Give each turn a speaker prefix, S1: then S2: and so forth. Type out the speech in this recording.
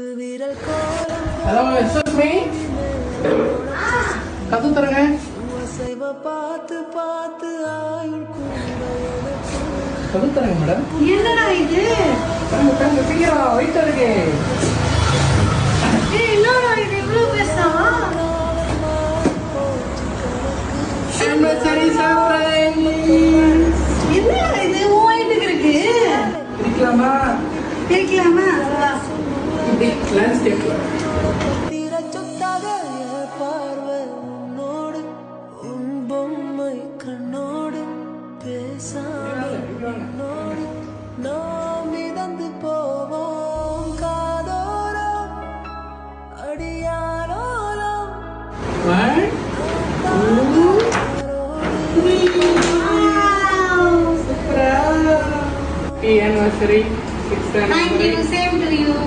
S1: Hello, excuse me. கத்து தரங்க. கத்து தரங்க madam.
S2: என்னடா இது?
S1: தரங்க சீக்கிரம் வெயிட் இருக்கு.
S2: என்னடா இது இவ்வளவு பெருசா?
S1: சரி சர்ப்ரைஸ்.
S2: என்னடா இது ஒயிட்டுக்கு இருக்கு?
S1: இருக்கலாமா?
S2: இருக்கலாமா?
S1: இப்படி லேண்ட்ஸ்கேப்ல anniversary 6th
S2: Thank you, same to you.